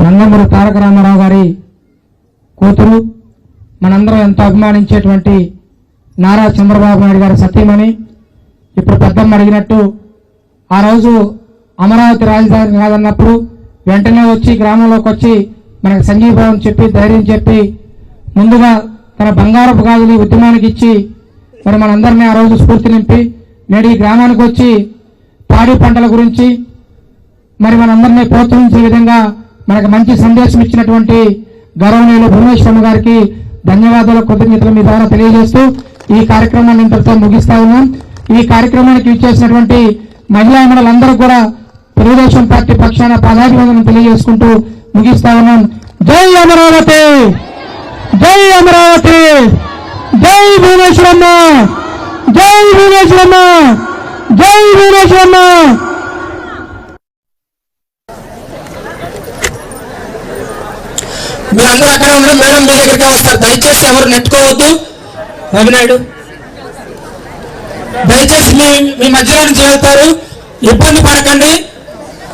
E: నందమూరి తారక రామారావు గారి కూతురు, మనందరం ఎంతో అభిమానించేటువంటి నారా చంద్రబాబు నాయుడు గారి సతీమణి. ఇప్పుడు పెద్దమ్మ అడిగినట్టు ఆ రోజు అమరావతి రాజధాని కాదన్నప్పుడు వెంటనే వచ్చి గ్రామంలోకి వచ్చి మనకు సంఘీభావం చెప్పి ధైర్యం చెప్పి ముందుగా తన బంగారపు గాజులు ఉద్యమానికి ఇచ్చి మరి మనందరినీ ఆ రోజు స్ఫూర్తి నింపి నేడు ఈ గ్రామానికి వచ్చి పాడి పంటల గురించి మరి మనందరినీ ప్రోత్సహించే విధంగా మనకు మంచి సందేశం ఇచ్చినటువంటి గౌరవనీయులు భువనేశ్వరమ్మ గారికి ధన్యవాదాలు, కృతజ్ఞతలు మీ ద్వారా తెలియజేస్తూ ఈ కార్యక్రమాన్ని ఇంతటితో ముగిస్తా ఉన్నాం. ఈ కార్యక్రమానికి ఇచ్చేసినటువంటి మహిళా మండలందరూ కూడా తెలుగుదేశం పార్టీ పక్షాన పాదాభివందనం తెలియజేసుకుంటూ ముగిస్తా ఉన్నాం. జై అమరావతి, జై అమరావతి, జై భువనేశ్వరమ్మ, జై భువనేశ్వరమ్మ, జై భువనేశ్వరమ్మ.
I: మీరందరూ అక్కడ ఉండడం, మేడం మీ దగ్గరికి వస్తారు. దయచేసి ఎవరు నెట్టుకోవద్దు. రవినాయుడు దయచేసి మీ మధ్యలో నుంచి వెళ్తారు, ఇబ్బంది పడకండి.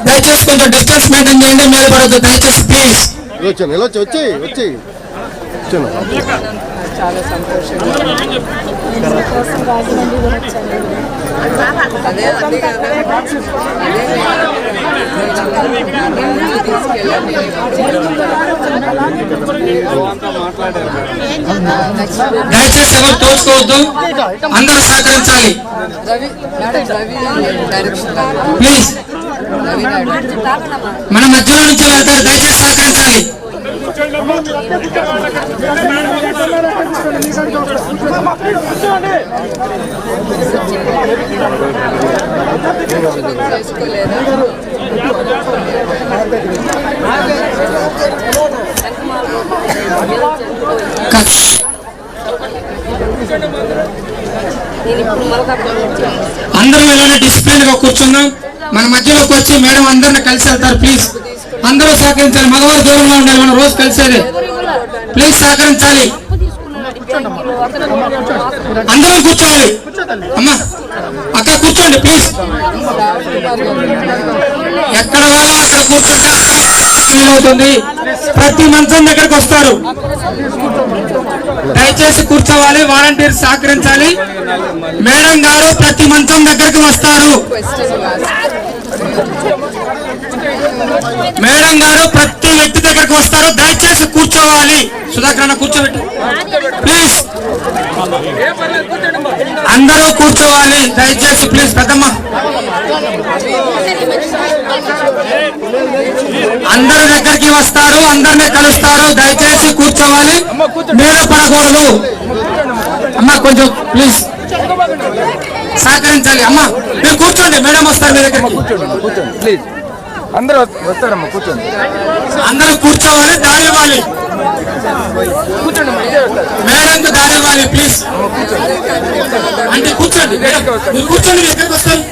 I: దయచేసి కొంచెం డిస్టెన్స్ మెయింటైన్ చేయండి, మీద పడద్దు దయచేసి ప్లీజ్.
J: వచ్చి
D: చాలా సంతోషంగా
I: దయచేసి ఎవరు తోచుకోవద్దు, అందరూ సహకరించాలి ప్లీజ్. మన మధ్యలో నుంచి వెళ్తారు, దయచేసి సహకరించాలి. అందరూ ఇలానే డిసిప్లిన్ గా కూర్చుందాం. మన మధ్యలోకి వచ్చి మేడం అందరిని కలిసి వెళ్తారు. ప్లీజ్ అందరూ సహకరించాలి. మగవారు దూరంలో ఉండాలి, మనం రోజు కలిసేది. ప్లీజ్ సహకరించాలి, అందరూ కూర్చోవాలి. అమ్మా అక్కడ కూర్చోండి ప్లీజ్. ఎక్కడ వాళ్ళు అక్కడ కూర్చుంటే అవుతుంది. ప్రతి మంచం దగ్గరకు వస్తారు, దయచేసి కూర్చోవాలి. వాలంటీర్స్ సహకరించాలి. మేడం గారు ప్రతి మంచం దగ్గరకు వస్తారు. మేడం గారు ప్రతి వ్యక్తి దగ్గరకు వస్తారు, దయచేసి కూర్చోవాలి. సుధాకర్ అన్న కూర్చోబెట్టు ప్లీజ్, అందరూ కూర్చోవాలి దయచేసి ప్లీజ్. పెద్దమ్మ అందరి దగ్గరికి వస్తారు, అందరినీ కలుస్తారు, దయచేసి కూర్చోవాలి, మీద పడకూడదు. అమ్మ కొంచెం ప్లీజ్ సహకరించాలి. అమ్మ మీరు కూర్చోండి, మేడం వస్తారు మీ దగ్గరికి.
K: ప్లీజ్ అందరూ వస్తారమ్మా, కూర్చోండి.
I: అందరూ కూర్చోవాలి, దారి ఇవ్వాలి, మేడంకు దారి ఇవ్వాలి ప్లీజ్. అంటే కూర్చోండి మేడం, మీరు కూర్చోండి, మీ దగ్గరికి వస్తారు,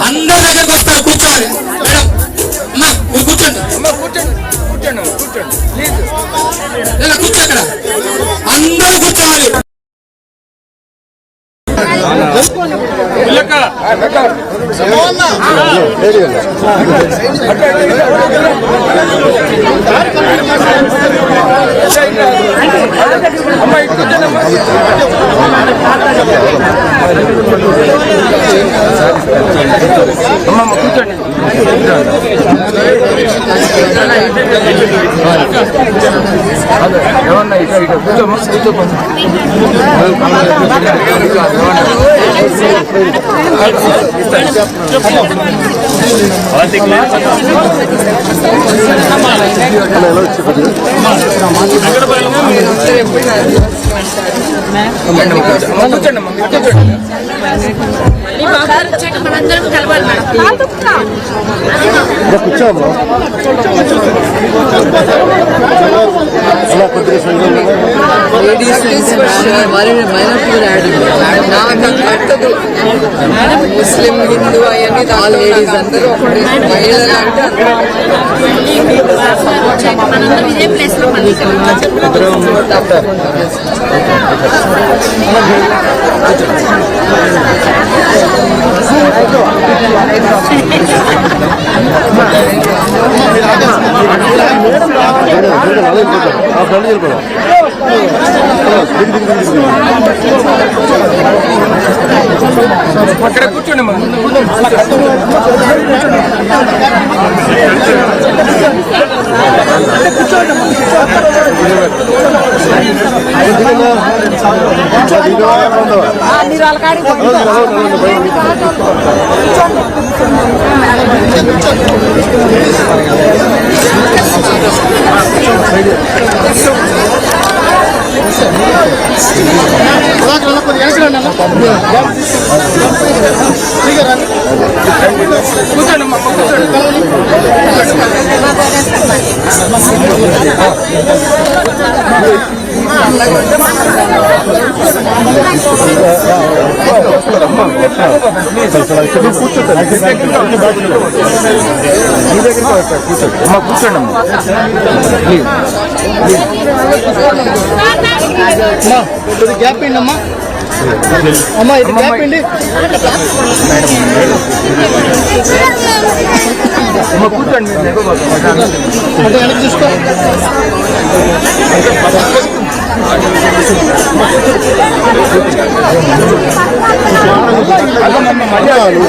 I: అందరి దగ్గరికి వస్తారు, కూర్చోవాలి మేడం. అమ్మా మీరు కూర్చోండి, ఇలా కూర్చో, అక్కడ అందరూ కూర్చోవాలి.
K: ఏమన్నా ఇక్కడ కూర్చోమ్మా, కూర్చోపోండి.
B: ముస్లిం హిందూ అవన్నీ లేడీస్ అందరూ ఒకటి, మహిళలు అంటే
K: అక్కడ కూర్చోండి. గ్యాప్ అండి అమ్మా, అమ్మా ఇది గ్యాప్ అండి. కూర్చోండి, అంటే వెనక్కి చూసుకో.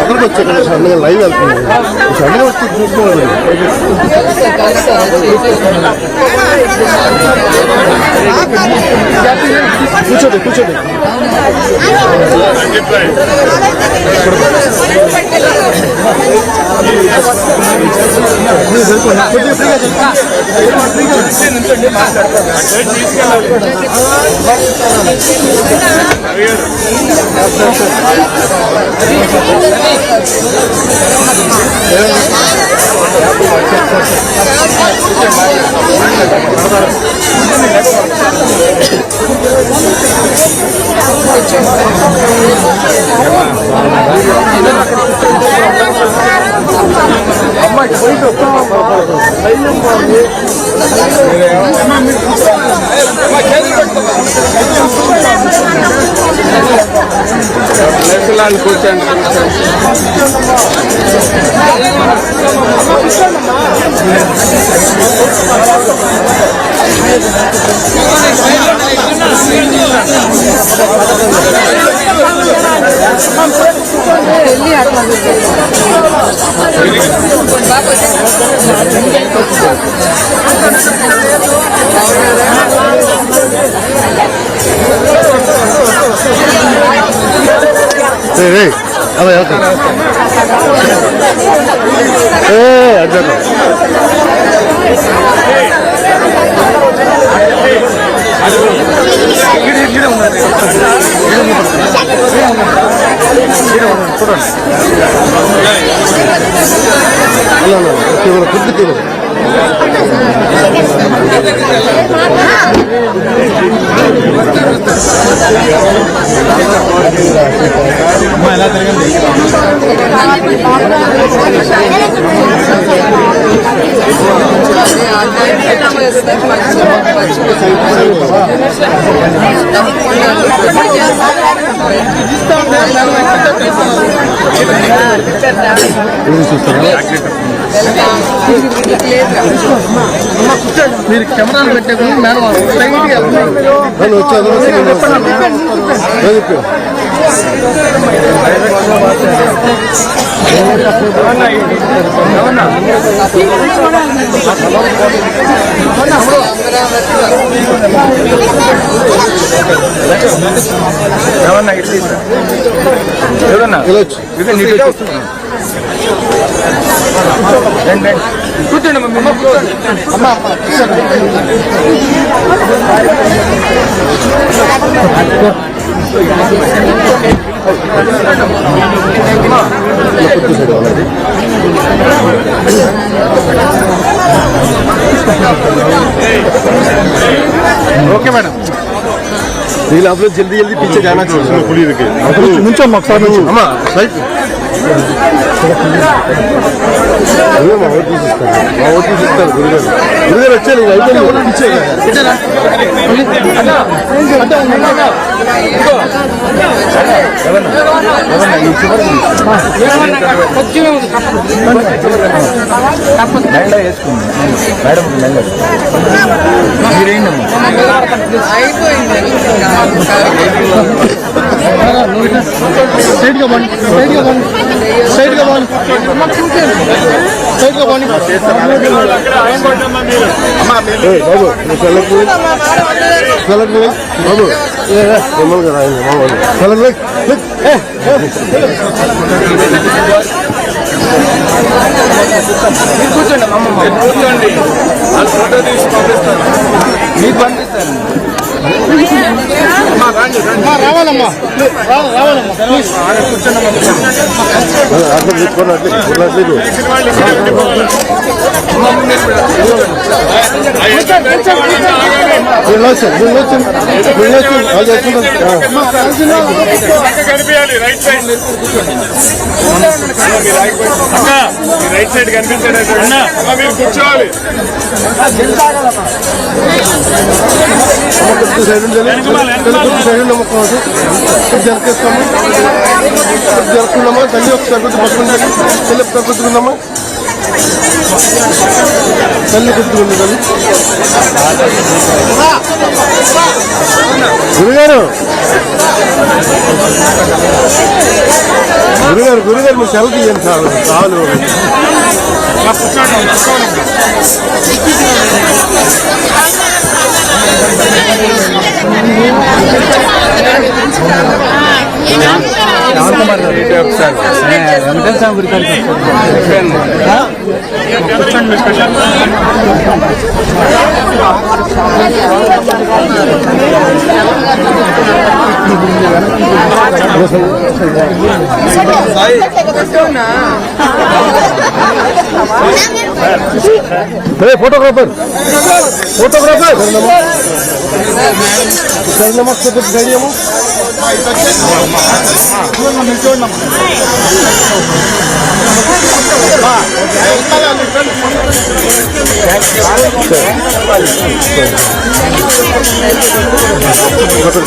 K: అక్కడికి వచ్చే లైవ్ వెళ్తున్నాను, సడన్గా వచ్చి చూసుకోవాలి. కూర్చోండి కూర్చోండి. కూర్చోండి.
B: వెళ్ళి అట్లా
J: అలా వెళ్తాను అర్థం కుర్తి ఎలా తిరగండి మీరు కెమెరాలు పెట్టేది మేడం కూర్చోండి అమ్మా ओके मैडम रील आप लोग जल्दी जल्दी पीछे जाना चाहिए पुलिस के नीचे मकसद अम्मा राइट गुरुगाరు వచ్చారు అయిపోయింది పీछे మేడం సైడ్ గా బాండి సైడ్ గా బాండి సైడ్ గా బాండి సైడ్ గా బాండి బాబు సెలెక్ట్ బాబు మామూలుగా రాయండి మామూలు సెలెక్ట్ కూర్చోండి అమ్మమ్మ కూర్చోండి వాళ్ళు ఫోటో తీసి పంపిస్తారు మీకు పంపిస్తారు రావాలమ్మా రావాలమ్మా కనిపించాలి రైట్ సైడ్ రైట్ సైడ్ కనిపించండి మీరు కూర్చోవాలి జరుపుకున్నామా తల్లి ఒకసారి పట్టుకుంటే తల్లి ఒకసారి పెట్టుకుందామా తల్లి పెట్టుకుంది తల్లి గురుగారు గురుగారు గురుగారు మీరు సెలవు తీయండి చాలు फोटोग्राफर फोटोग्राफर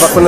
J: పక్కన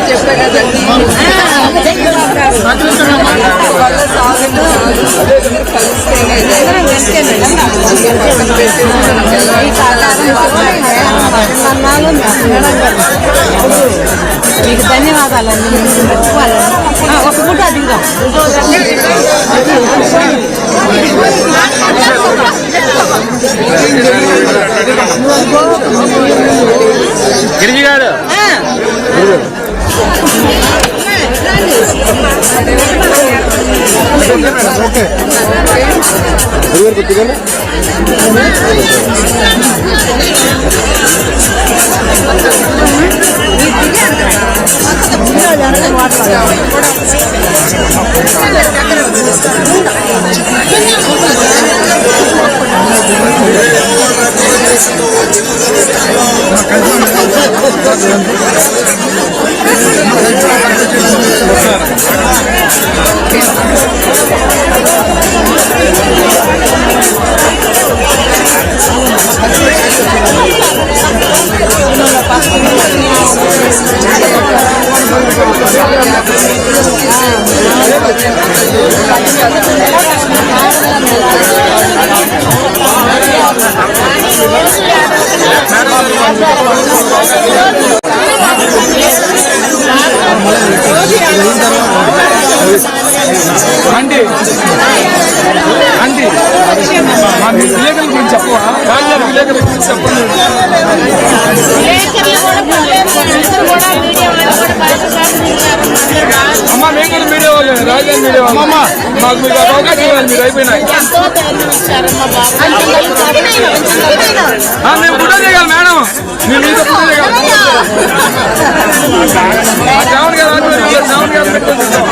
D: చెప్పే కదండి
F: మీకు ధన్యవాదాలండి. ఒక పూట అదిగా
J: గిరిజి గారు
I: ఆంటీ ఆంటీ మా విలేకరుల గురించి చెప్పవా? విలేకరుల గురించి చెప్పండి. అమ్మ మేకలు మీడియా వాళ్ళు, రాజధాని మీడియా వాళ్ళు మాకు మీకు అవకాశం ఇవ్వాలి. మీరు అయిపోయినాయి మేము ఫోటో చేయగలం మేడం. మేము మీతో ఫోటో చేయగలం. జగన్ గారు జగన్ గారు పెట్టుకుంటున్నాం.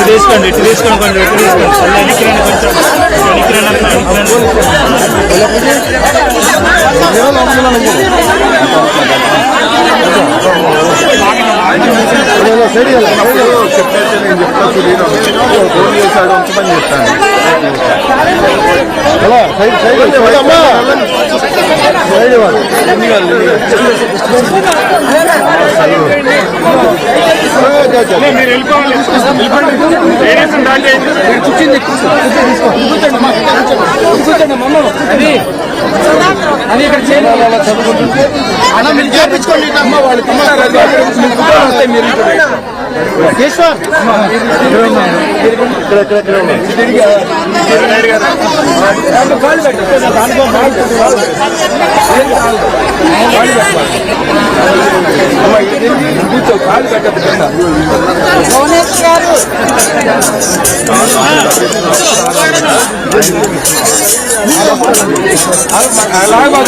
J: తీసుకోండి ఇటు తీసుకోండి ఇటు తీసుకోండి చెప్పేసి నేను చెప్తాను. ఫోన్ చేశాడు ఉంచమని చెప్తాను. మీరు వెళ్ళిపోవాలి.
I: అని ఇక్కడ చదువుకుంటుంటే అలా మీరు చేర్పించుకోండి. అమ్మ వాళ్ళు వస్తాయి. మీరు కాలు పెట్టదు కింద. అలాగే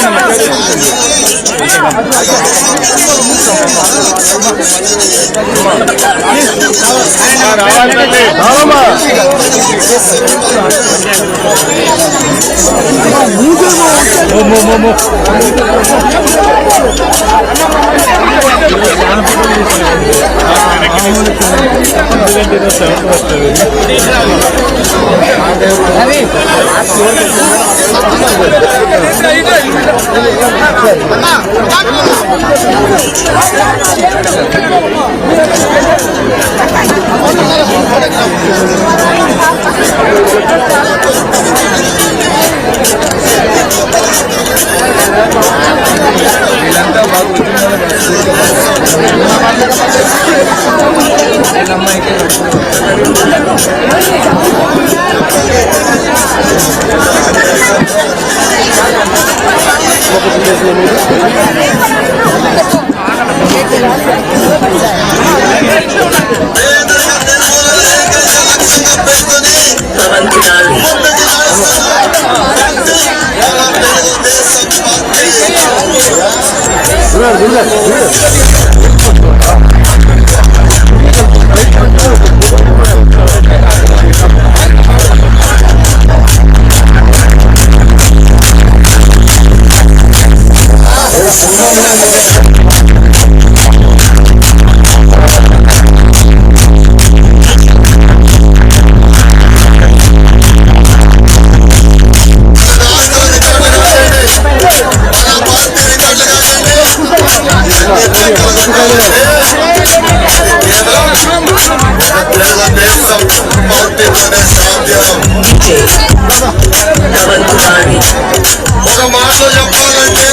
L: ఒక మాటలో చెప్పాలంటే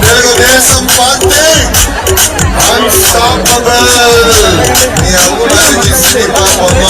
L: తెలుగుదేశం పార్టీ అన్స్టాపబుల్. మీ అందరికీ శ్రీపాపమ్మ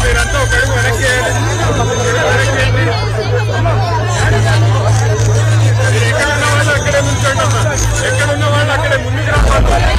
J: మీరంతా ఒక అడుగు వెనక్కి వేయాలి. ఎక్కడున్న వాళ్ళు అక్కడే ముంచండి. ఎక్కడున్న వాళ్ళు అక్కడే ముందుకు రావాలి.